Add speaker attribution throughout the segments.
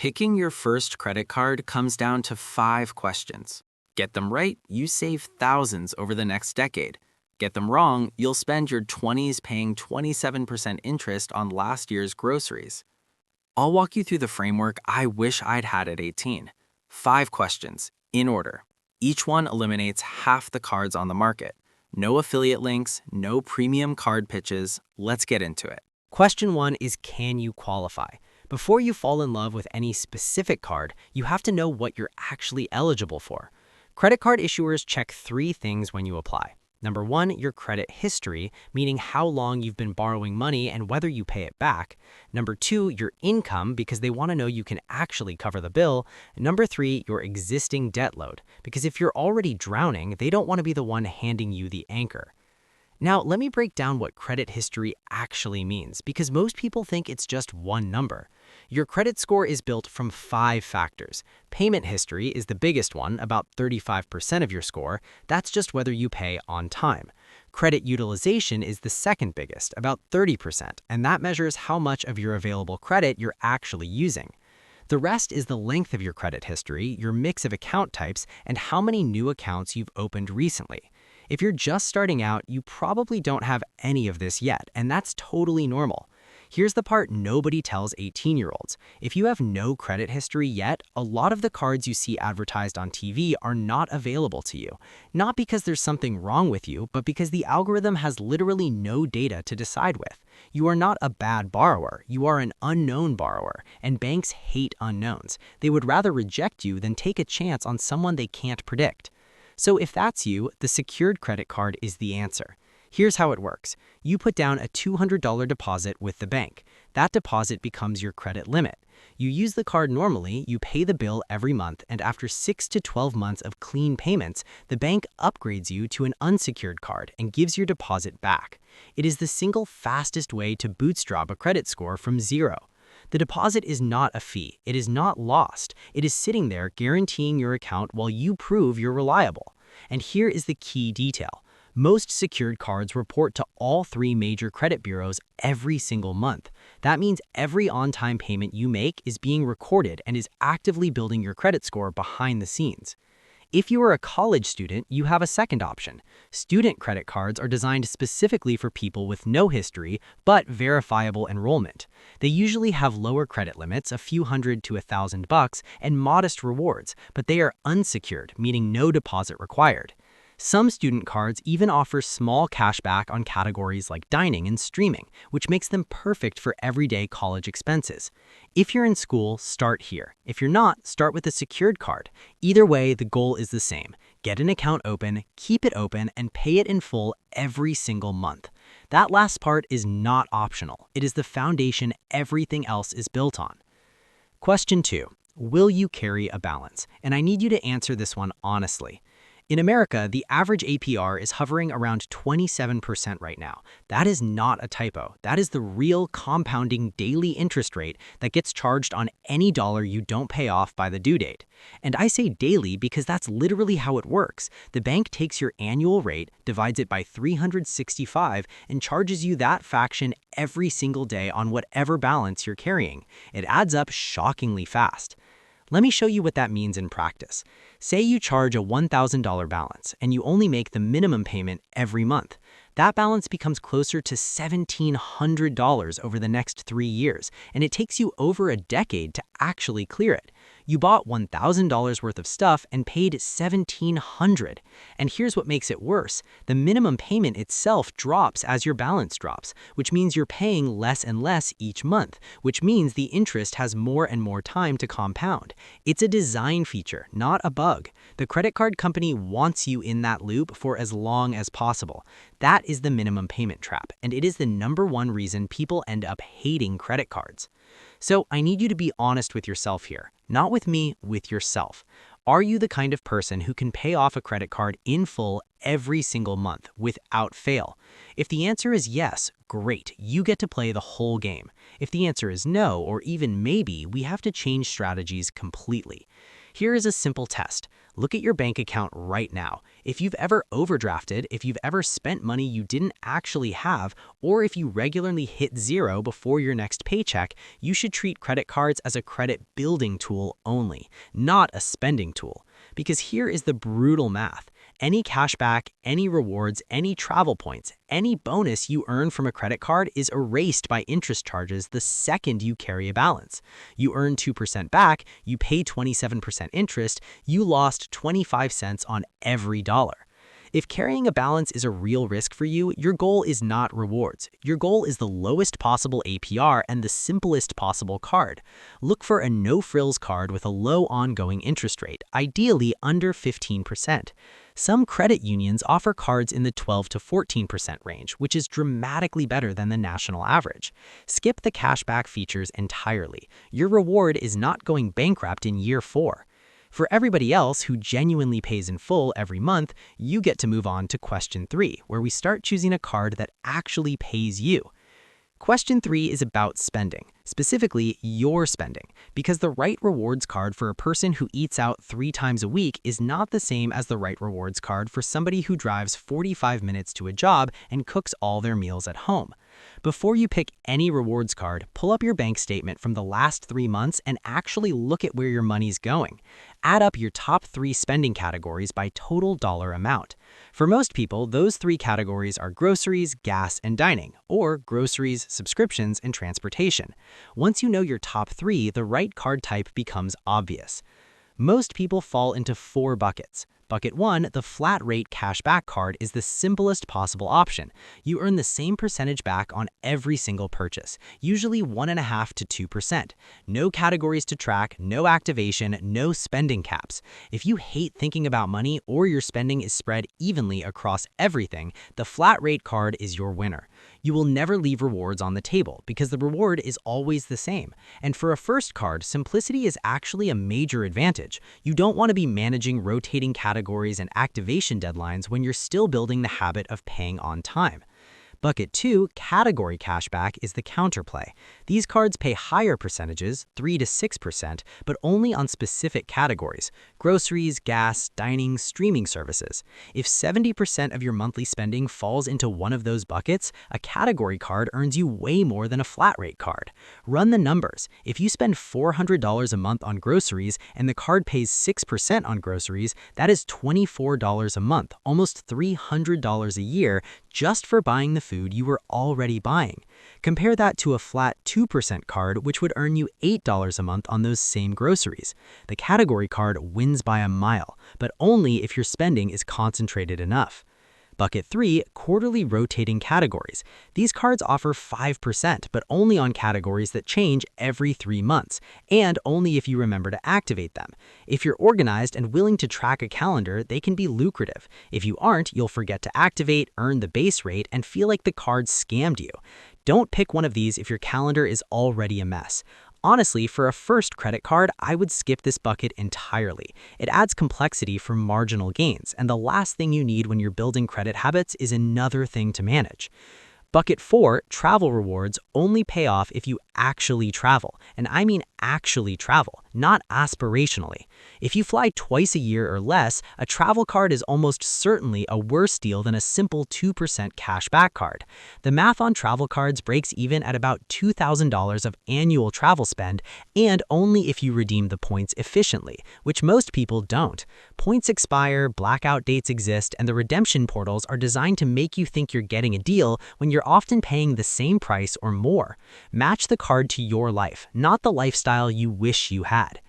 Speaker 1: Picking your first credit card comes down to 5 questions. Get them right, you save thousands over the next decade. Get them wrong, you'll spend your 20s paying 27% interest on last year's groceries. I'll walk you through the framework I wish I'd had at 18. 5 questions, in order. Each one eliminates half the cards on the market. No affiliate links, no premium card pitches. Let's get into it.
Speaker 2: Question 1 is, can you qualify? Before you fall in love with any specific card, you have to know what you're actually eligible for. Credit card issuers check 3 things when you apply. Number 1, your credit history, meaning how long you've been borrowing money and whether you pay it back. Number 2, your income, because they want to know you can actually cover the bill. And number 3, your existing debt load, because if you're already drowning, they don't want to be the one handing you the anchor. Now, let me break down what credit history actually means, because most people think it's just one number. Your credit score is built from 5 factors. Payment history is the biggest one, about 35% of your score. That's just whether you pay on time. Credit utilization is the second biggest, about 30%, and that measures how much of your available credit you're actually using. The rest is the length of your credit history, your mix of account types, and how many new accounts you've opened recently. If you're just starting out, you probably don't have any of this yet, and that's totally normal. Here's the part nobody tells 18-year-olds. If you have no credit history yet, a lot of the cards you see advertised on TV are not available to you. Not because there's something wrong with you, but because the algorithm has literally no data to decide with. You are not a bad borrower, you are an unknown borrower, and banks hate unknowns. They would rather reject you than take a chance on someone they can't predict. So if that's you, the secured credit card is the answer. Here's how it works. You put down a $200 deposit with the bank. That deposit becomes your credit limit. You use the card normally, you pay the bill every month, and after 6 to 12 months of clean payments, the bank upgrades you to an unsecured card and gives your deposit back. It is the single fastest way to bootstrap a credit score from zero. The deposit is not a fee. It is not lost. It is sitting there guaranteeing your account while you prove you're reliable. And here is the key detail. Most secured cards report to all 3 major credit bureaus every single month. That means every on-time payment you make is being recorded and is actively building your credit score behind the scenes. If you are a college student, you have a second option. Student credit cards are designed specifically for people with no history, but verifiable enrollment. They usually have lower credit limits, a few hundred to $1,000, and modest rewards, but they are unsecured, meaning no deposit required. Some student cards even offer small cashback on categories like dining and streaming, which makes them perfect for everyday college expenses. If you're in school, start here. If you're not, start with a secured card. Either way, the goal is the same. Get an account open, keep it open, and pay it in full every single month. That last part is not optional. It is the foundation everything else is built on. Question 2. Will you carry a balance? And I need you to answer this one honestly. In America, the average APR is hovering around 27% right now. That is not a typo. That is the real compounding daily interest rate that gets charged on any dollar you don't pay off by the due date. And I say daily because that's literally how it works. The bank takes your annual rate, divides it by 365, and charges you that fraction every single day on whatever balance you're carrying. It adds up shockingly fast. Let me show you what that means in practice. Say you charge a $1,000 balance and you only make the minimum payment every month. That balance becomes closer to $1,700 over the next 3 years, and it takes you over a decade to actually clear it. You bought $1,000 worth of stuff and paid $1,700. And here's what makes it worse. The minimum payment itself drops as your balance drops, which means you're paying less and less each month, which means the interest has more and more time to compound. It's a design feature, not a bug. The credit card company wants you in that loop for as long as possible. That is the minimum payment trap, and it is the #1 reason people end up hating credit cards. So I need you to be honest with yourself here. Not with me, with yourself. Are you the kind of person who can pay off a credit card in full every single month without fail? If the answer is yes, great, you get to play the whole game. If the answer is no, or even maybe, we have to change strategies completely. Here is a simple test. Look at your bank account right now. If you've ever overdrafted, if you've ever spent money you didn't actually have, or if you regularly hit zero before your next paycheck, you should treat credit cards as a credit building tool only, not a spending tool. Because here is the brutal math. Any cashback, any rewards, any travel points, any bonus you earn from a credit card is erased by interest charges the second you carry a balance. You earn 2% back, you pay 27% interest, you lost 25 cents on every dollar. If carrying a balance is a real risk for you, your goal is not rewards. Your goal is the lowest possible APR and the simplest possible card. Look for a no-frills card with a low ongoing interest rate, ideally under 15%. Some credit unions offer cards in the 12 to 14% range, which is dramatically better than the national average. Skip the cashback features entirely. Your reward is not going bankrupt in year 4. For everybody else who genuinely pays in full every month, you get to move on to question 3, where we start choosing a card that actually pays you. Question 3 is about spending, specifically your spending, because the right rewards card for a person who eats out 3 times a week is not the same as the right rewards card for somebody who drives 45 minutes to a job and cooks all their meals at home. Before you pick any rewards card, pull up your bank statement from the last 3 months and actually look at where your money's going. Add up your top 3 spending categories by total dollar amount. For most people, those 3 categories are groceries, gas, and dining, or groceries, subscriptions, and transportation. Once you know your top 3, the right card type becomes obvious. Most people fall into 4 buckets. Bucket 1, the flat rate cashback card, is the simplest possible option. You earn the same percentage back on every single purchase, usually 1.5% to 2%. No categories to track, no activation, no spending caps. If you hate thinking about money or your spending is spread evenly across everything, the flat rate card is your winner. You will never leave rewards on the table because the reward is always the same. And for a first card, simplicity is actually a major advantage. You don't want to be managing rotating categories and activation deadlines when you're still building the habit of paying on time. Bucket 2, category cashback, is the counterplay. These cards pay higher percentages, 3 to 6%, but only on specific categories: groceries, gas, dining, streaming services. If 70% of your monthly spending falls into one of those buckets, a category card earns you way more than a flat rate card. Run the numbers. If you spend $400 a month on groceries and the card pays 6% on groceries, that is $24 a month, almost $300 a year, just for buying the food you were already buying. Compare that to a flat 2% card, which would earn you $8 a month on those same groceries. The category card wins by a mile, but only if your spending is concentrated enough. Bucket 3, quarterly rotating categories. These cards offer 5%, but only on categories that change every 3 months, and only if you remember to activate them. If you're organized and willing to track a calendar, they can be lucrative. If you aren't, you'll forget to activate, earn the base rate, and feel like the card scammed you. Don't pick one of these if your calendar is already a mess. Honestly, for a first credit card, I would skip this bucket entirely. It adds complexity for marginal gains, and the last thing you need when you're building credit habits is another thing to manage. Bucket 4, travel rewards, only pay off if you actually travel. And I mean actually travel, not aspirationally. If you fly twice a year or less, a travel card is almost certainly a worse deal than a simple 2% cashback card. The math on travel cards breaks even at about $2,000 of annual travel spend, and only if you redeem the points efficiently, which most people don't. Points expire, blackout dates exist, and the redemption portals are designed to make you think you're getting a deal when you're often paying the same price or more. Match the card to your life, not the lifestyle you wish you had.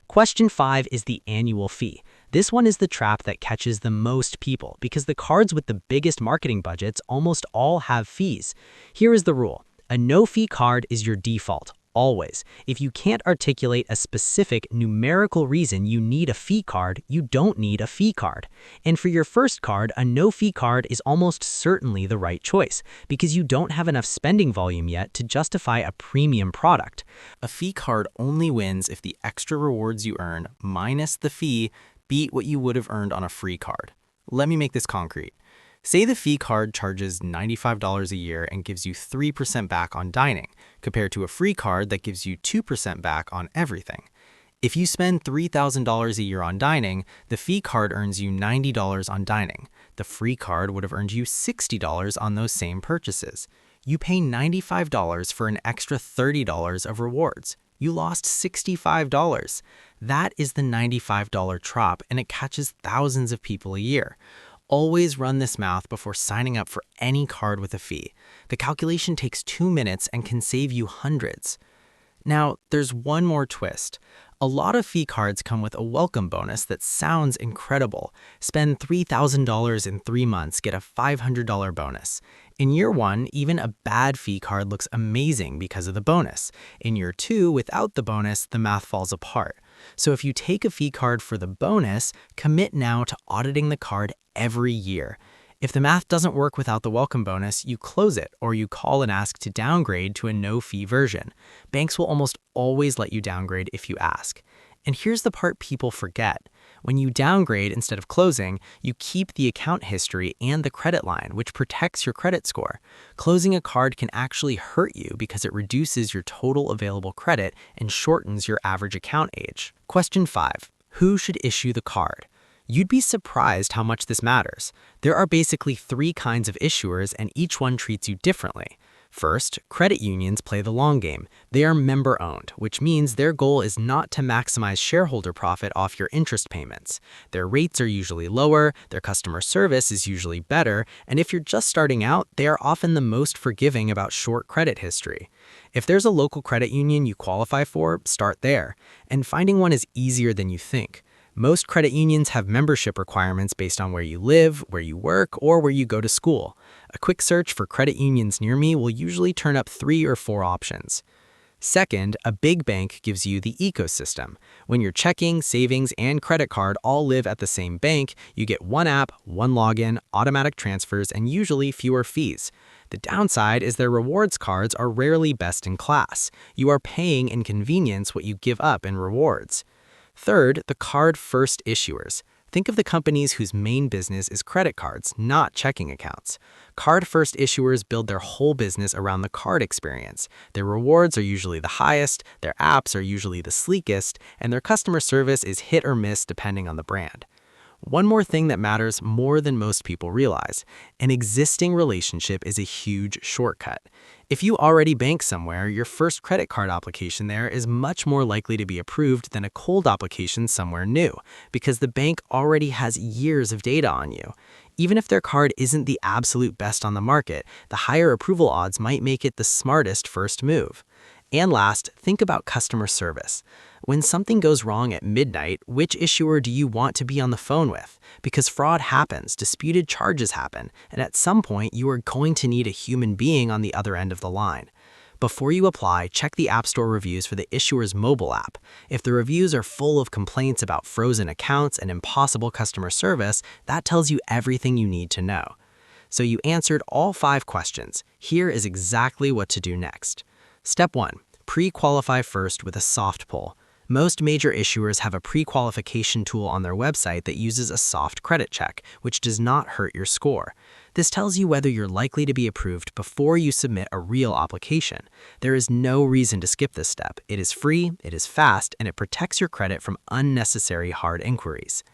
Speaker 2: Question 5 is the annual fee. This one is the trap that catches the most people because the cards with the biggest marketing budgets almost all have fees. Here is the rule. A no-fee card is your default. Always. If you can't articulate a specific numerical reason you need a fee card, you don't need a fee card. And for your first card, a no-fee card is almost certainly the right choice because you don't have enough spending volume yet to justify a premium product.
Speaker 1: A fee card only wins if the extra rewards you earn minus the fee beat what you would have earned on a free card. Let me make this concrete. Say the fee card charges $95 a year and gives you 3% back on dining, compared to a free card that gives you 2% back on everything.
Speaker 2: If you spend $3,000 a year on dining, the fee card earns you $90 on dining. The free card would have earned you $60 on those same purchases. You pay $95 for an extra $30 of rewards. You lost $65. That is the $95 drop, and it catches thousands of people a year. Always run this math before signing up for any card with a fee. The calculation takes 2 minutes and can save you hundreds. Now, there's one more twist. A lot of fee cards come with a welcome bonus that sounds incredible. Spend $3,000 in 3 months, get a $500 bonus. In year 1, even a bad fee card looks amazing because of the bonus. In year 2, without the bonus, the math falls apart. So if you take a fee card for the bonus, commit now to auditing the card every year. If the math doesn't work without the welcome bonus, you close it or you call and ask to downgrade to a no-fee version. Banks will almost always let you downgrade if you ask. And here's the part people forget. When you downgrade instead of closing, you keep the account history and the credit line, which protects your credit score. Closing a card can actually hurt you because it reduces your total available credit and shortens your average account age. Question 5. Who should issue the card? You'd be surprised how much this matters. There are basically 3 kinds of issuers, and each one treats you differently. First, credit unions play the long game. They are member-owned, which means their goal is not to maximize shareholder profit off your interest payments. Their rates are usually lower, their customer service is usually better, and if you're just starting out, they are often the most forgiving about short credit history. If there's a local credit union you qualify for, start there. And finding one is easier than you think. Most credit unions have membership requirements based on where you live, where you work, or where you go to school. A quick search for credit unions near me will usually turn up 3 or 4 options. Second, a big bank gives you the ecosystem. When your checking, savings, and credit card all live at the same bank, you get one app, one login, automatic transfers, and usually fewer fees. The downside is their rewards cards are rarely best in class. You are paying in convenience what you give up in rewards. Third, the card-first issuers. Think of the companies whose main business is credit cards, not checking accounts. Card-first issuers build their whole business around the card experience. Their rewards are usually the highest, their apps are usually the sleekest, and their customer service is hit or miss depending on the brand. One more thing that matters more than most people realize: an existing relationship is a huge shortcut. If you already bank somewhere, your first credit card application there is much more likely to be approved than a cold application somewhere new, because the bank already has years of data on you. Even if their card isn't the absolute best on the market, the higher approval odds might make it the smartest first move. And last, think about customer service. When something goes wrong at midnight, which issuer do you want to be on the phone with? Because fraud happens, disputed charges happen, and at some point you are going to need a human being on the other end of the line. Before you apply, check the App Store reviews for the issuer's mobile app. If the reviews are full of complaints about frozen accounts and impossible customer service, that tells you everything you need to know. So you answered all 5 questions. Here is exactly what to do next. Step 1. Pre-qualify first with a soft pull. Most major issuers have a pre-qualification tool on their website that uses a soft credit check, which does not hurt your score. This tells you whether you're likely to be approved before you submit a real application. There is no reason to skip this step. It is free, it is fast, and it protects your credit from unnecessary hard inquiries.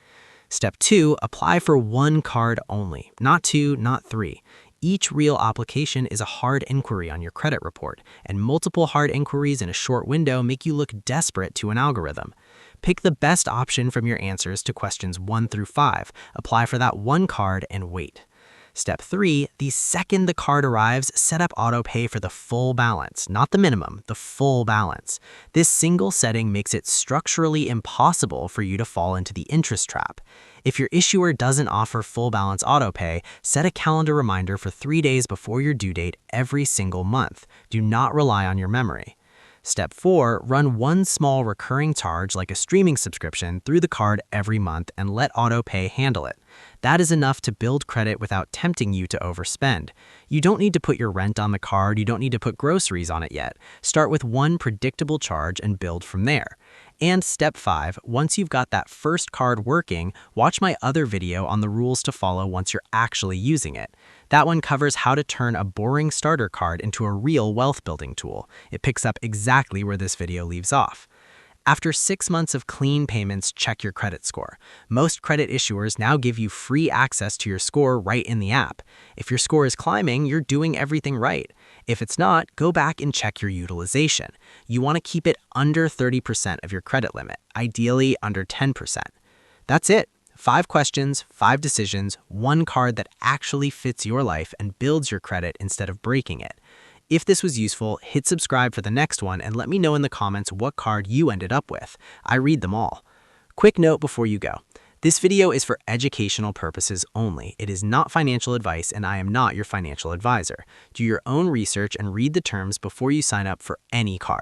Speaker 2: Step 2. Apply for one card only, not 2, not 3. Each real application is a hard inquiry on your credit report, and multiple hard inquiries in a short window make you look desperate to an algorithm. Pick the best option from your answers to questions 1 through 5, apply for that one card, and wait. Step 3, the second the card arrives, set up autopay for the full balance, not the minimum, the full balance. This single setting makes it structurally impossible for you to fall into the interest trap. If your issuer doesn't offer full balance autopay, set a calendar reminder for 3 days before your due date every single month. Do not rely on your memory. Step 4, run one small recurring charge like a streaming subscription through the card every month and let autopay handle it. That is enough to build credit without tempting you to overspend. You don't need to put your rent on the card, you don't need to put groceries on it yet. Start with one predictable charge and build from there. And step 5, once you've got that first card working, watch my other video on the rules to follow once you're actually using it. That one covers how to turn a boring starter card into a real wealth building tool. It picks up exactly where this video leaves off. After 6 months of clean payments, check your credit score. Most credit issuers now give you free access to your score right in the app. If your score is climbing, you're doing everything right. If it's not, go back and check your utilization. You want to keep it under 30% of your credit limit, ideally under 10%. That's it. 5 questions, 5 decisions, 1 card that actually fits your life and builds your credit instead of breaking it. If this was useful, hit subscribe for the next one and let me know in the comments what card you ended up with. I read them all. Quick note before you go. This video is for educational purposes only. It is not financial advice and I am not your financial advisor. Do your own research and read the terms before you sign up for any card.